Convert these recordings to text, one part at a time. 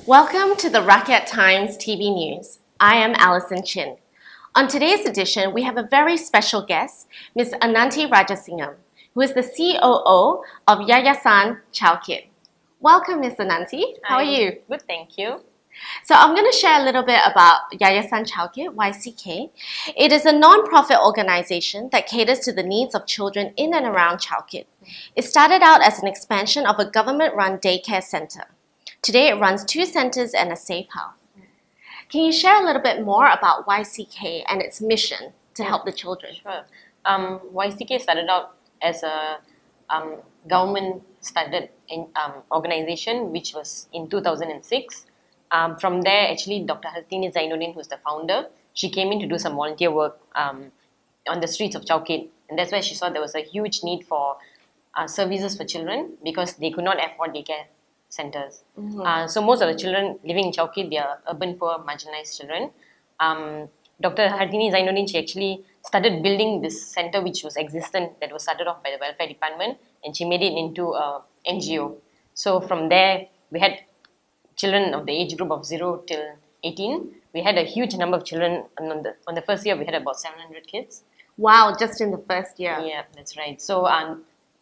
Welcome to the Rakyat Times TV News. I am Alison Chin. On today's edition, we have a very special guest, Ms. Ananti Rajasingam, who is the COO of Yayasan Chow Kit. Welcome, Ms. Ananti. How are you? Good, thank you. So I'm going to share a little bit about Yayasan Chow Kit, YCK. It is a non-profit organization that caters to the needs of children in and around Chow Kit. It started out as an expansion of a government-run daycare center. Today it runs 2 centers and a safe house. Can you share a little bit more about YCK and its mission to help the children? Sure. YCK started out as a government-started organization, which was in 2006. From there, actually, Dr. Hartini Zainuddin, who's the founder, she came in to do some volunteer work on the streets of Chow Kit. And that's why she saw there was a huge need for services for children because they could not afford daycare centers. So most of the children living in Chow Kit, they are urban poor, marginalized children. Dr. Hartini Zainuddin, she actually started building this center which was existent, that was started off by the welfare department, and she made it into a NGO. So from there, we had children of the age group of 0 till 18. We had a huge number of children. On the first year, we had about 700 kids. Wow, just in the first year. Yeah, that's right. So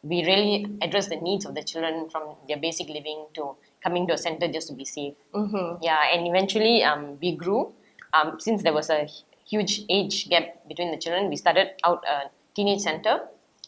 we really addressed the needs of the children from their basic living to coming to a center just to be safe. Yeah, and eventually we grew. Since there was a huge age gap between the children, we started out a teenage center.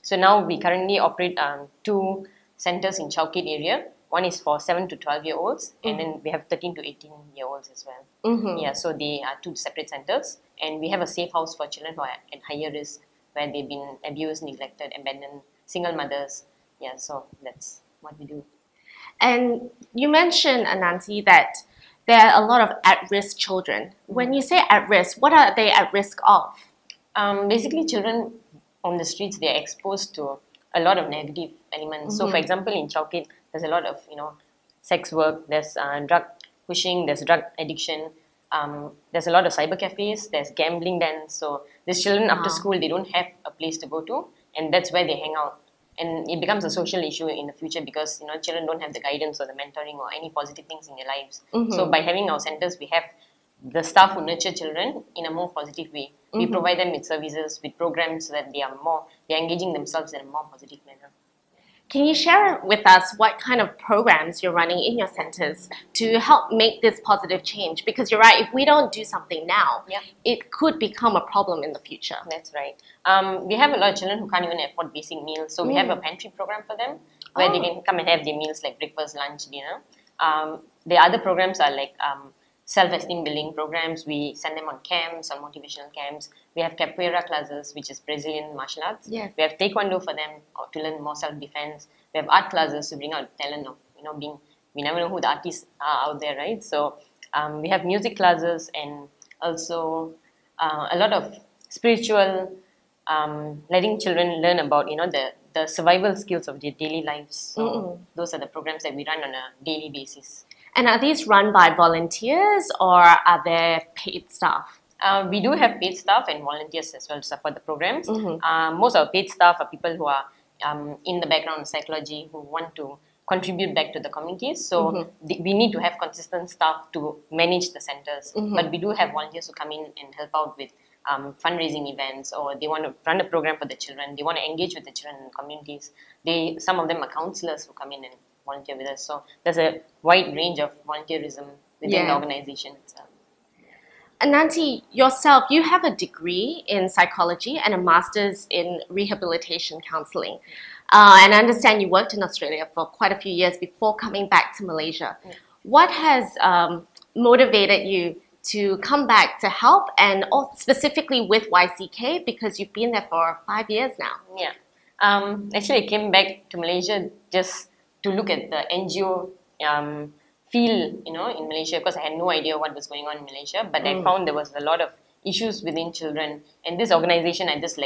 So now we currently operate 2 centers in Chow Kit area. One is for 7 to 12-year-olds, and then we have 13 to 18-year-olds as well. Yeah, so they are 2 separate centers, and we have a safe house for children who are at higher risk, where they've been abused, neglected, abandoned, single mothers. Yeah, so that's what we do. And you mentioned, Ananti, that there are a lot of at-risk children. When you say at-risk, what are they at risk of? Basically, children on the streets, they are exposed to a lot of negative elements. So, for example, in Chow Kit, there's a lot of sex work. There's drug pushing. There's drug addiction. There's a lot of cyber cafes. There's gambling dens. So these children after school, they don't have a place to go to, and that's where they hang out. And it becomes a social issue in the future because children don't have the guidance or the mentoring or any positive things in their lives. So by having our centers, we have the staff who nurture children in a more positive way. We provide them with services, with programs so that they're engaging themselves in a more positive manner. Can you share with us what kind of programs you're running in your centers to help make this positive change? Because you're right, if we don't do something now, it could become a problem in the future. That's right. We have a lot of children who can't even afford basic meals. So we have a pantry program for them where they can come and have their meals like breakfast, lunch, dinner. The other programs are like self-esteem building programs. We send them on camps, on motivational camps. We have capoeira classes, which is Brazilian martial arts. Yes. We have taekwondo for them to learn more self-defense. We have art classes to bring out the talent of we never know who the artists are out there, right? So we have music classes and also a lot of spiritual, letting children learn about the survival skills of their daily lives. So those are the programs that we run on a daily basis. And are these run by volunteers or are there paid staff? We do have paid staff and volunteers as well to support the programs. Most of our paid staff are people who are in the background of psychology who want to contribute back to the communities. So we need to have consistent staff to manage the centers. But we do have volunteers who come in and help out with fundraising events, or they want to run a program for the children. They want to engage with the children in communities. Some of them are counselors who come in and volunteer with us. So there's a wide range of volunteerism within the organization itself. Ananti, yourself, you have a degree in psychology and a master's in rehabilitation counseling. And I understand you worked in Australia for quite a few years before coming back to Malaysia. What has motivated you to come back to help, and specifically with YCK, because you've been there for 5 years now? Yeah. Actually, I came back to Malaysia just to look at the NGO field, in Malaysia, because I had no idea what was going on in Malaysia. But I found there was a lot of issues within children. And this organization, I just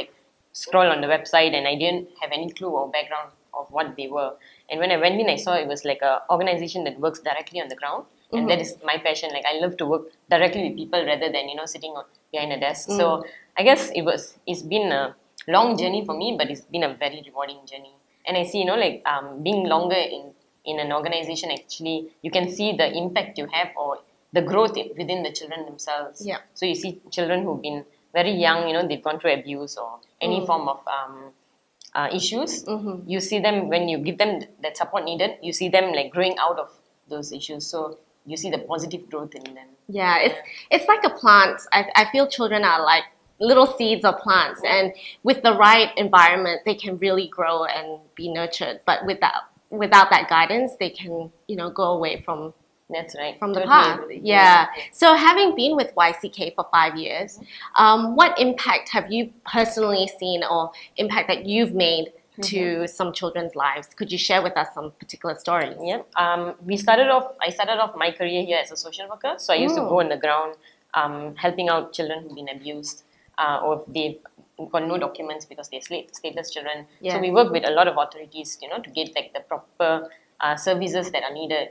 scrolled on the website and I didn't have any clue or background of what they were. And when I went in, I saw it was like an organization that works directly on the ground. And that is my passion. I love to work directly with people rather than, sitting behind a desk. So I guess it's been a long journey for me, but it's been a very rewarding journey. And I see, being longer in in an organization, actually, you can see the impact you have or the growth within the children themselves. Yeah. So you see children who've been very young, they've gone through abuse or any form of issues. You see them, when you give them that support needed, you see them like growing out of those issues. So you see the positive growth in them. Yeah, it's like a plant. I feel children are like little seeds of plants, and with the right environment, they can really grow and be nurtured. But without that guidance, they can go away from That's right. from the Totally path. agree. Yeah. So having been with YCK for 5 years, what impact have you personally seen or impact that you've made to some children's lives? Could you share with us some particular stories? Yeah. I started off my career here as a social worker. So I used to go on the ground, helping out children who've been abused, or if they've got no documents because they're stateless children. Yes. So we work with a lot of authorities, to get like the proper services that are needed.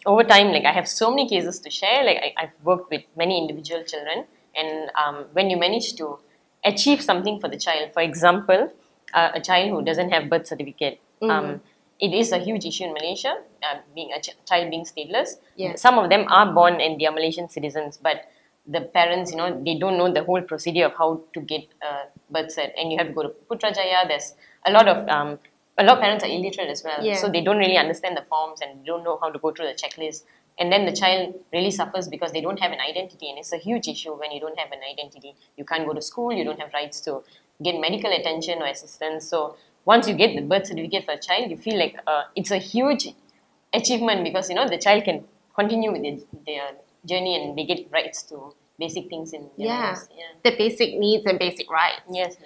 Over time, like I have so many cases to share. Like I've worked with many individual children, and when you manage to achieve something for the child, for example, a child who doesn't have birth certificate, it is a huge issue in Malaysia, being a child being stateless. Yes. Some of them are born and they are Malaysian citizens, but the parents, they don't know the whole procedure of how to get a birth cert, and you have to go to Putrajaya. There's a lot of parents are illiterate as well, Yes. so they don't really understand the forms and don't know how to go through the checklist. And then the child really suffers because they don't have an identity, and it's a huge issue when you don't have an identity. You can't go to school, you don't have rights to get medical attention or assistance. So once you get the birth certificate for a child, you feel like it's a huge achievement because the child can continue with their journey and they get rights to basic things in their lives. The basic needs and basic rights. Yes.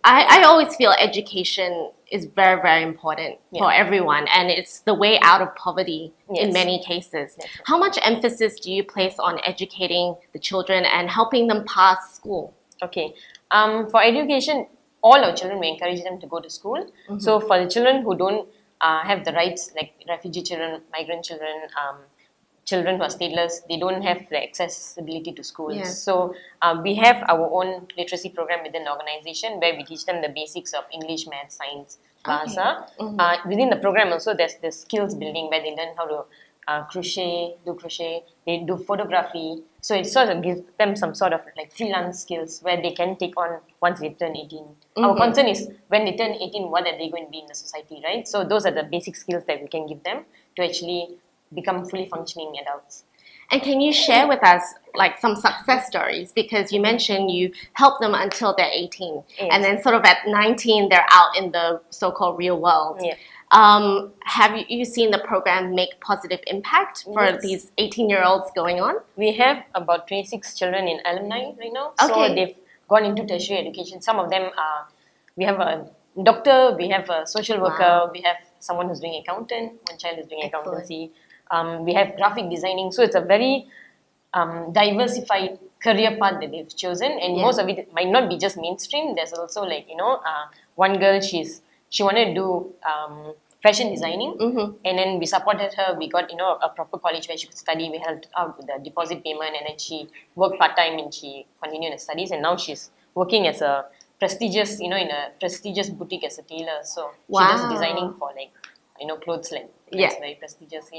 I always feel education is very, very important for everyone, and it's the way out of poverty in many cases. Right. How much emphasis do you place on educating the children and helping them pass school? Okay. For education, all our children, we encourage them to go to school. So for the children who don't have the rights, like refugee children, migrant children, children who are stateless, they don't have the accessibility to schools. Yes. So we have our own literacy program within the organization where we teach them the basics of English, math, science, Bahasa. Within the program also, there's the skills building where they learn how to crochet, they do photography. So it sort of gives them some sort of like freelance skills where they can take on once they turn 18. Our concern is when they turn 18, what are they going to be in the society, right? So those are the basic skills that we can give them to actually become fully functioning adults. And can you share with us like some success stories? Because you mentioned you help them until they're 18. Yes. And then sort of at 19, they're out in the so-called real world. Yeah. Have you seen the program make positive impact for these 18-year-olds going on? We have about 26 children in alumni right now. Okay. So they've gone into tertiary education. Some of them we have a doctor, we have a social worker, we have someone who's doing accountant, one child is doing accountancy. We have graphic designing. So it's a very diversified career path that they've chosen, and most of it might not be just mainstream. There's also like, one girl, she wanted to do fashion designing, and then we supported her. We got, a proper college where she could study. We helped out with the deposit payment, and then she worked part-time and she continued her studies, and now she's working as a prestigious, in a prestigious boutique as a tailor. So she does designing for like, clothes like that's very prestigious.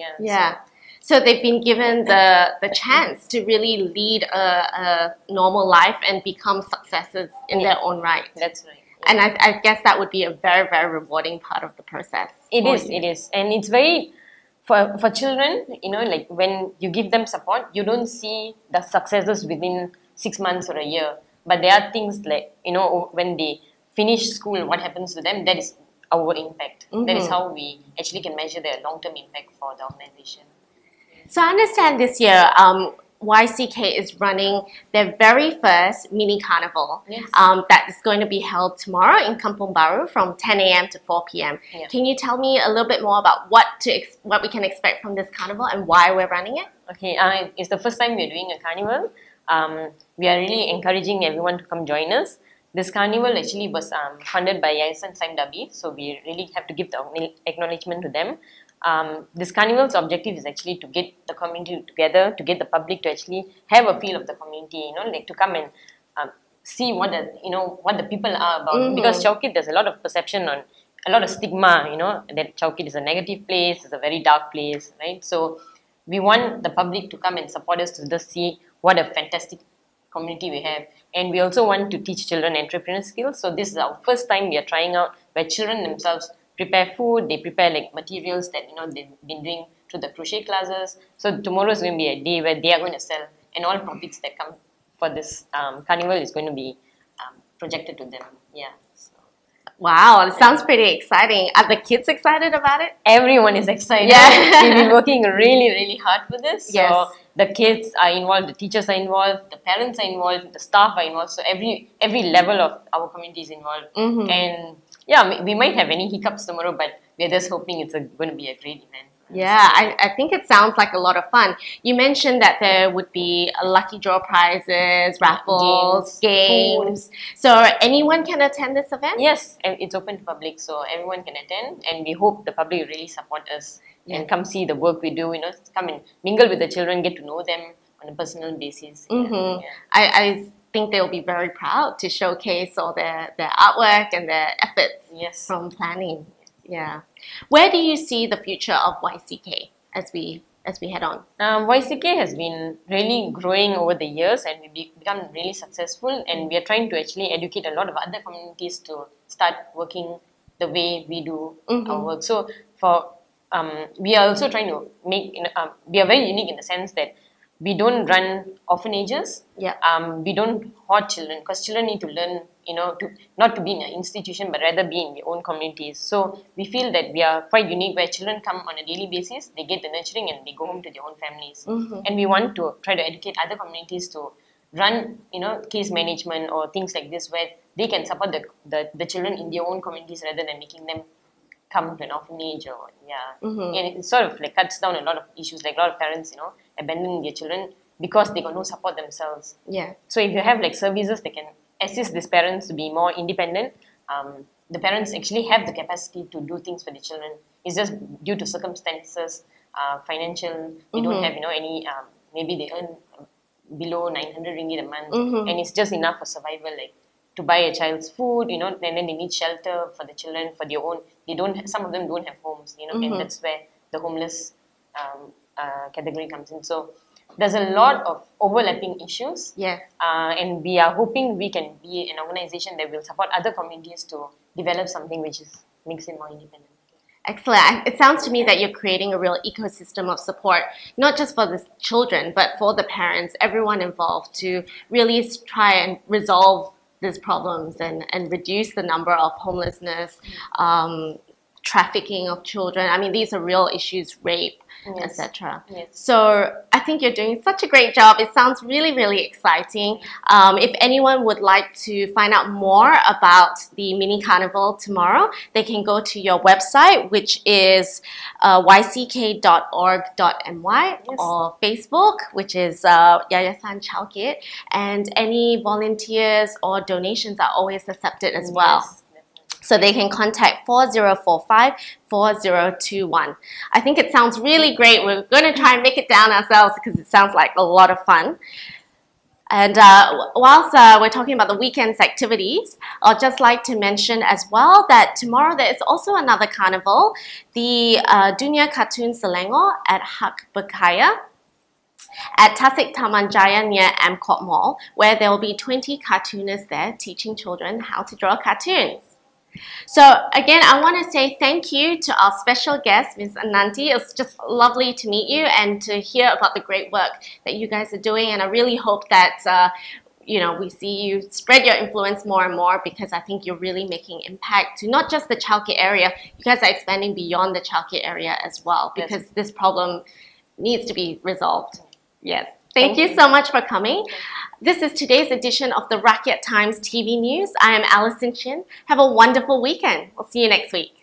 So they've been given the chance to really lead a normal life and become successes in their own right. That's right. And I guess that would be a very, very rewarding part of the process. It is. And it's very, for children, like when you give them support, you don't see the successes within 6 months or a year. But there are things like, when they finish school, what happens to them, that is our impact. That is how we actually can measure the long-term impact for the organization. So I understand this year, YCK is running their very first mini carnival that is going to be held tomorrow in Kampung Baru from 10 a.m. to 4 p.m. Can you tell me a little bit more about what we can expect from this carnival and why we're running it? Okay, it's the first time we're doing a carnival. We are really encouraging everyone to come join us. This carnival actually was funded by Yayasan Chow Kit, so we really have to give the acknowledgement to them. This carnival's objective is actually to get the community together, to get the public to actually have a feel of the community, like to come and see what the people are about. Because Chow Kit, there's a lot of perception on a lot of stigma, you know, that Chow Kit is a negative place, it's a very dark place, right? So we want the public to come and support us to just see what a fantastic community we have. And we also want to teach children entrepreneurial skills. So this is our first time we are trying out where children themselves prepare food, they prepare like materials that, you know, they've been doing through the crochet classes. So tomorrow is going to be a day where they are going to sell, and all profits that come for this carnival is going to be projected to them. Yeah. So. Wow, it sounds pretty exciting. Are the kids excited about it? Everyone is excited. Yeah. We've been working really, really hard for this. Yes. So the kids are involved, the teachers are involved, the parents are involved, the staff are involved. So every level of our community is involved. And yeah, we might have any hiccups tomorrow, but we're just hoping it's going to be a great event. Yeah, I think it sounds like a lot of fun. You mentioned that there would be lucky draw prizes, raffles, games. So anyone can attend this event? Yes, and it's open to public, so everyone can attend, and we hope the public will really support us and come see the work we do, you know, come and mingle with the children, get to know them on a personal basis. Yeah. I think they'll be very proud to showcase all their artwork and their efforts from planning. Yeah. Where do you see the future of YCK as we head on? YCK has been really growing over the years, and we've become really successful, and we are trying to actually educate a lot of other communities to start working the way we do our work. So for we are also trying to make, we are very unique in the sense that we don't run orphanages. We don't hoard children, because children need to learn, you know, not to be in an institution, but rather be in their own communities. So we feel that we are quite unique, where children come on a daily basis, they get the nurturing, and they go home to their own families. And we want to try to educate other communities to run, you know, case management or things like this, where they can support the children in their own communities rather than making them come to an orphanage or and it sort of like cuts down a lot of issues, like a lot of parents, you know, abandoning their children because they got no support themselves. So if you have like services that can assist these parents to be more independent, the parents actually have the capacity to do things for the children. It's just due to circumstances, financial, they don't have, you know, any, maybe they earn below 900 ringgit a month, and it's just enough for survival, like to buy a child's food, you know, and then they need shelter for the children, for their own. They don't. Some of them don't have homes, you know, and that's where the homeless category comes in. So there's a lot of overlapping issues. And we are hoping we can be an organization that will support other communities to develop something which makes it more independent. Excellent. It sounds to me that you're creating a real ecosystem of support, not just for the children, but for the parents, everyone involved, to really try and resolve these problems and reduce the number of homelessness, trafficking of children. I mean, these are real issues, rape, etc. So I think you're doing such a great job. It sounds really, really exciting. If anyone would like to find out more about the mini carnival tomorrow, they can go to your website, which is yck.org.my, or Facebook, which is Yayasan Chow Kit, and any volunteers or donations are always accepted as well. So they can contact 4045-4021. I think it sounds really great. We're going to try and make it down ourselves because it sounds like a lot of fun. And whilst we're talking about the weekend's activities, I'd just like to mention as well that tomorrow there is also another carnival, the Dunia Cartoon Selangor at Hak Berkaya at Tasik Taman Jaya near Amcot Mall, where there will be 20 cartoonists there teaching children how to draw cartoons. So again, I want to say thank you to our special guest, Ms. Ananti. It's just lovely to meet you and to hear about the great work that you guys are doing. And I really hope that you know, we see you spread your influence more and more, because I think you're really making impact to not just the Chow Kit area. You guys are expanding beyond the Chow Kit area as well, because this problem needs to be resolved. Yes. Thank you so much for coming. This is today's edition of the Rakyat Times TV News. I am Alison Chin. Have a wonderful weekend. We'll see you next week.